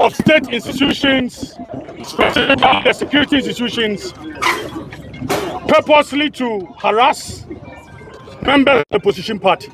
of state institutions, specifically the security institutions, purposely to harass members of the opposition party.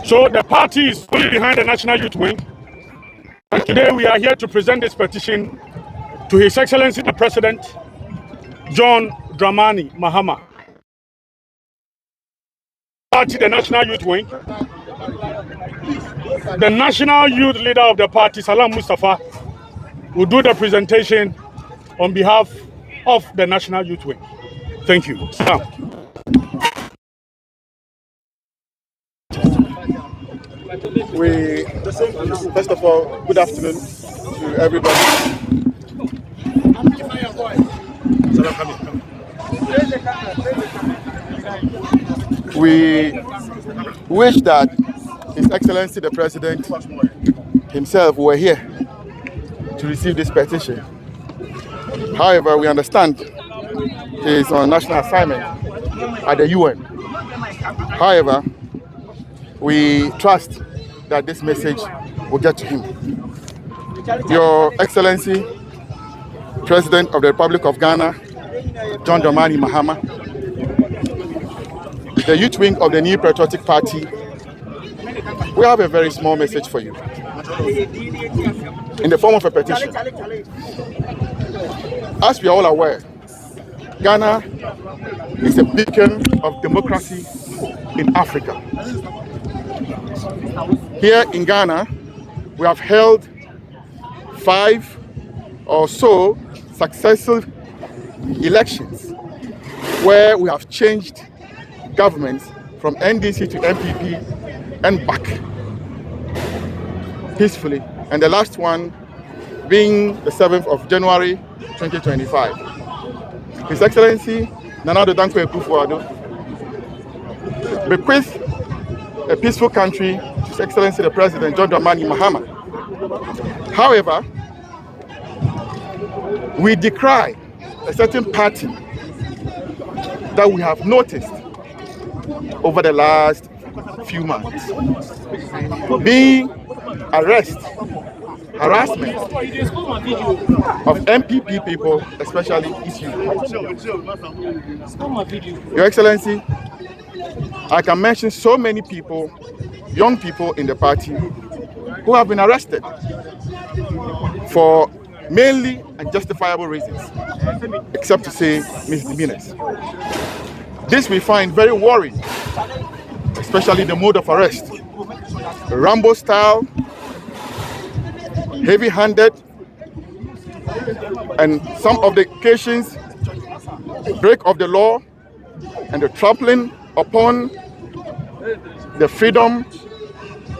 So the party is fully behind the National Youth Wing, and today we are here to present this petition to His Excellency the President, John Dramani Mahama. Party, the National Youth Wing, the national youth leader of the party, Salam Mustafa, will do the presentation on behalf of the National Youth Wing. Thank you. Salam. First of all, good afternoon to everybody. We wish that His Excellency the President himself were here to receive this petition. However, we understand he is on national assignment at the UN. However, we trust that this message will get to him. Your Excellency, President of the Republic of Ghana, John Dramani Mahama, the youth wing of the New Patriotic Party, we have a very small message for you in the form of a petition. As we are all aware, Ghana is a beacon of democracy in Africa. Here in Ghana, we have held 5 or so successive elections where we have changed governments from NDC to NPP and back peacefully, and the last one being the 7th of January 2025. His Excellency Nana Addo Dankwa Akufo-Addo bequeathed a peaceful country to His Excellency the President John Dramani Mahama. However, we decry a certain party that we have noticed over the last few months, being arrest, harassment of NPP people, especially issues. Your Excellency, I can mention so many people, young people in the party, who have been arrested for mainly unjustifiable reasons, except to say misdemeanors. This we find very worrying, especially the mode of arrest. Rambo style, heavy-handed, and some of the occasions, break of the law and the trampling upon the freedom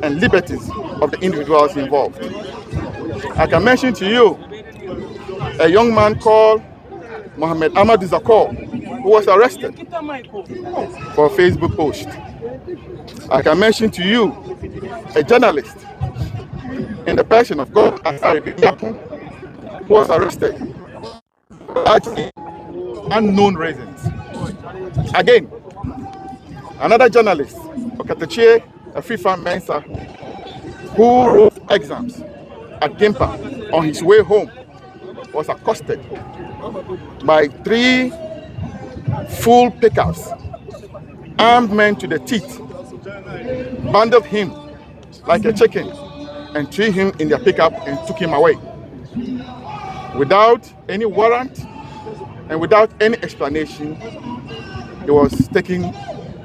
and liberties of the individuals involved. I can mention to you a young man called Mohammed Ahmad Zakor, who was arrested for a Facebook post. I can mention to you a journalist in the person of God, who was arrested for actually unknown reasons. Again, another journalist, Okatachie Afrifa Mensa, who wrote exams at Gimpa on his way home, was accosted by 3 full pickups, armed men to the teeth, bundled him like a chicken and threw him in their pickup and took him away without any warrant and without any explanation. He was taken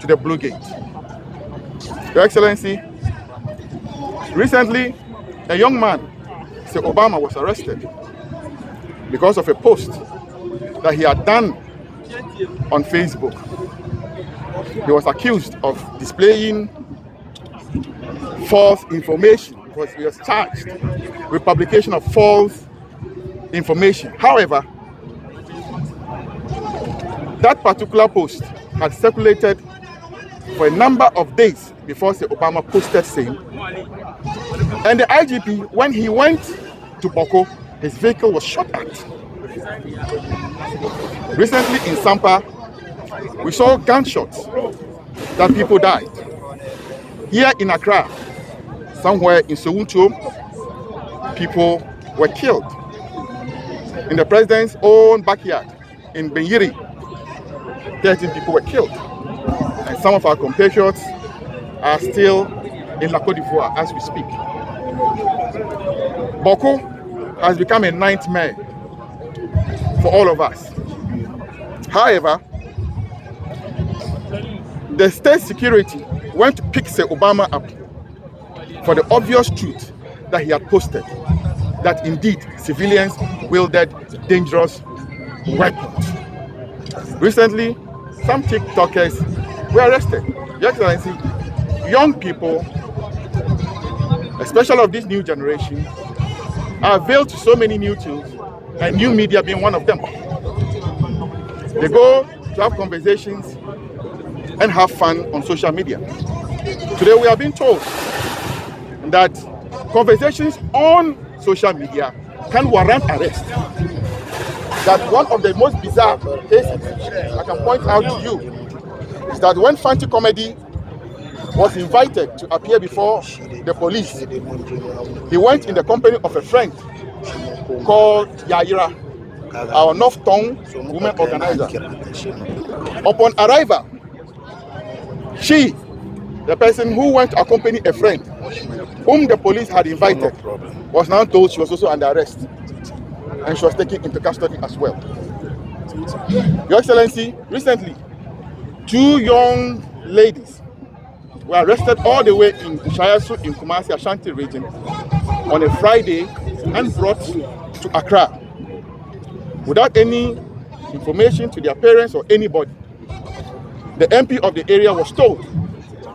to the Blue Gate. Your Excellency, recently a young man, Sir Obama, was arrested because of a post that he had done on Facebook. He was accused of displaying false information because he was charged with publication of false information. However, that particular post had circulated for a number of days before Sir Obama posted same. And the IGP, when he went to Boko, his vehicle was shot at. Recently in Sampa, we saw gunshots that people died. Here in Accra, somewhere in Sowuntuo, people were killed in the president's own backyard in Benyiri. 13 people were killed. And some of our compatriots are still in La Côte d'Ivoire as we speak. Boko has become a nightmare for all of us. However, the state security went to pick Sir Obama up for the obvious truth that he had posted, that indeed civilians wielded dangerous weapons. Recently, some TikTokers were arrested. Your Excellency, young people, especially of this new generation, are veiled to so many new tools, and new media being one of them. They go to have conversations and have fun on social media. Today we are being told that conversations on social media can warrant arrest. That one of the most bizarre cases I can point out to you is that when Fanti Comedy was invited to appear before the police, he went in the company of a friend called Yaira, our North Tongue women organizer. Upon arrival, she, the person who went to accompany a friend whom the police had invited, was now told she was also under arrest, and she was taken into custody as well. Your Excellency, recently, 2 young ladies were arrested all the way in Shayasu in Kumasi, Ashanti region on a Friday and brought to Accra without any information to their parents or anybody. The MP of the area was told,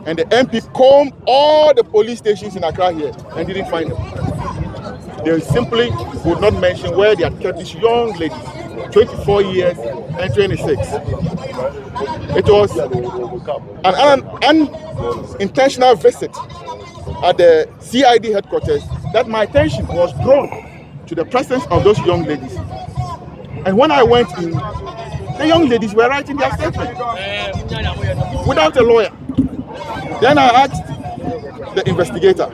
and the MP combed all the police stations in Accra here and didn't find them. They simply would not mention where they had kept these young ladies, 24 years and 26. It was an unintentional visit at the CID headquarters that my attention was drawn to the presence of those young ladies. And when I went in, the young ladies were writing their statement without a lawyer. Then I asked the investigator,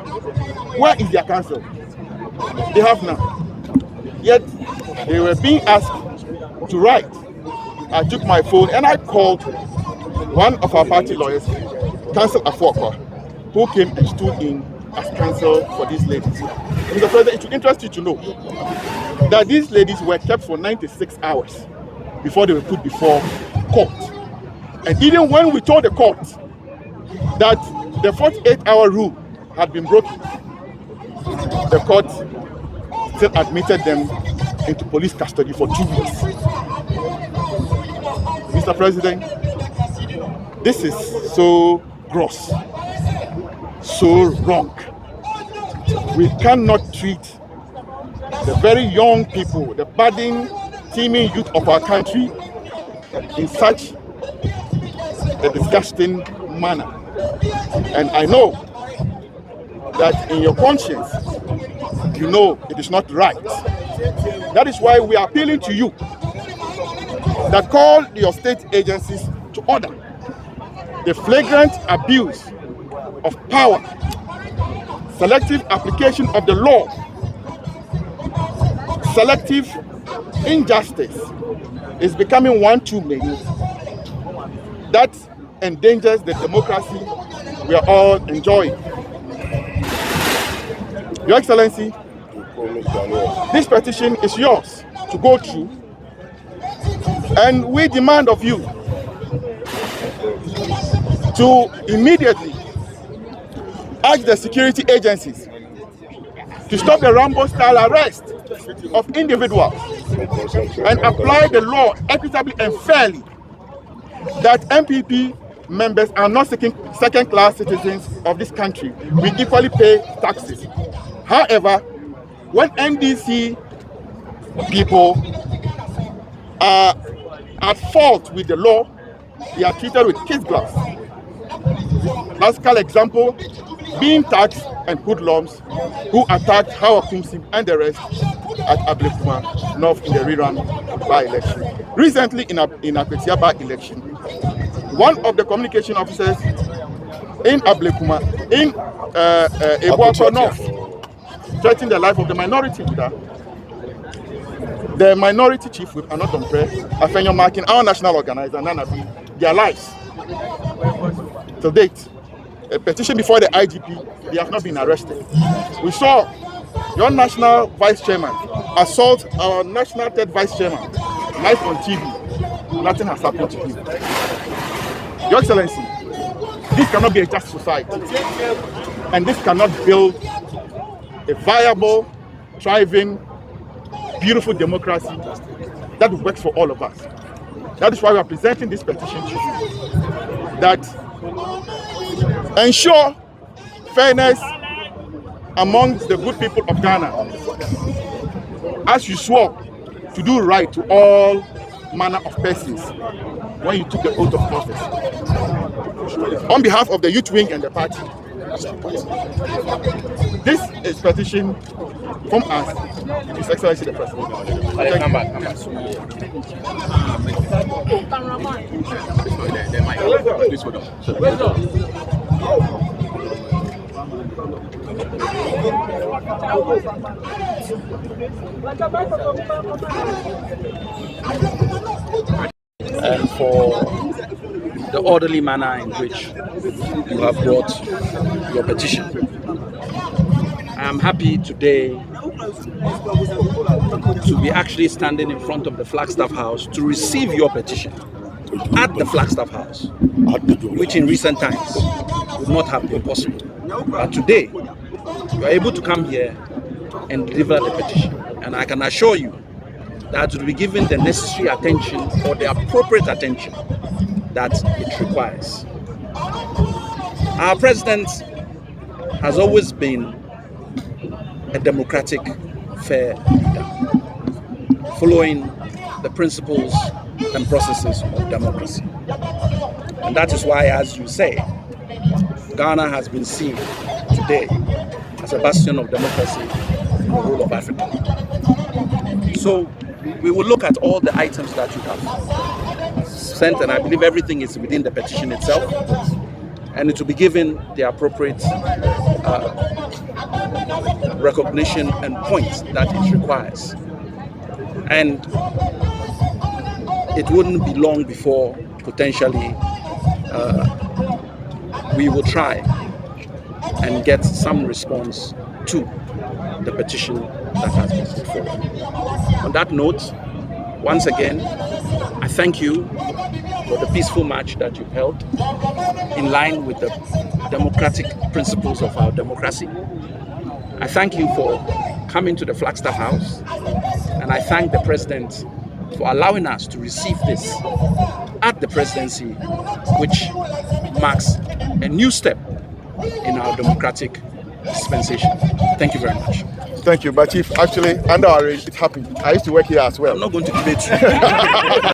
where is their counsel? They have none. Yet they were being asked to write. I took my phone and I called one of our party lawyers, Counsel Afokwa, who came and stood in as counsel for these ladies. Mr. President, it will interest you to know that these ladies were kept for 96 hours before they were put before court. And even when we told the court that the 48-hour rule had been broken, the court still admitted them into police custody for 2 weeks. Mr. President, this is so gross, so wrong. We cannot treat the very young people, the budding, teeming youth of our country in such a disgusting manner. And I know that in your conscience, you know it is not right. That is why we are appealing to you that call your state agencies to order the flagrant abuse of power, selective application of the law, selective injustice is becoming one too many. That endangers the democracy we are all enjoying. Your Excellency, this petition is yours to go through, and we demand of you to immediately ask the security agencies to stop the Rambo-style arrest of individuals and apply the law equitably and fairly, that NPP members are not second-class citizens of this country. We equally pay taxes. However, when NDC people are at fault with the law, they are treated with kid gloves. Classical example being tax and hoodlums who attacked Howard Kumsim and the rest at Ablekuma North in the rerun by-election. Recently in Akwetia by-election, one of the communication officers in Ablekuma, in Ebuako North, threaten the life of the minority leader, the minority chief with Anodompre, Afenyo Markin, our national organizer, Nanabi, their lives. To date, a petition before the IGP, they have not been arrested. We saw your national vice chairman assault our national third vice chairman live on TV. Nothing has happened to him. Your Excellency, this cannot be a just society, and this cannot build a viable, thriving, beautiful democracy that works for all of us. That is why we are presenting this petition to you, that ensure fairness among the good people of Ghana, as you swore to do right to all manner of persons when you took the oath of office. On behalf of the youth wing and the party, this is petition from us to His Excellency the President. And for the orderly manner in which you have brought your petition. I am happy today to be actually standing in front of the Flagstaff House to receive your petition at the Flagstaff House, which in recent times would not have been possible. But today, you are able to come here and deliver the petition. And I can assure you that it will be given the necessary attention or the appropriate attention that it requires. Our president has always been a democratic, fair leader, following the principles and processes of democracy. And that is why, as you say, Ghana has been seen today as a bastion of democracy in the whole of Africa. So we will look at all the items that you have sent, and I believe everything is within the petition itself, and it will be given the appropriate recognition and points that it requires. And it wouldn't be long before potentially we will try and get some response to the petition that has been put forward. On that note, once again, I thank you for the peaceful march that you've held in line with the democratic principles of our democracy. I thank you for coming to the Flagstaff House, and I thank the President for allowing us to receive this at the presidency, which marks a new step in our democratic dispensation. Thank you very much. Thank you, but Chief, actually, under our age, it happened. I used to work here as well. I'm not going to debate you.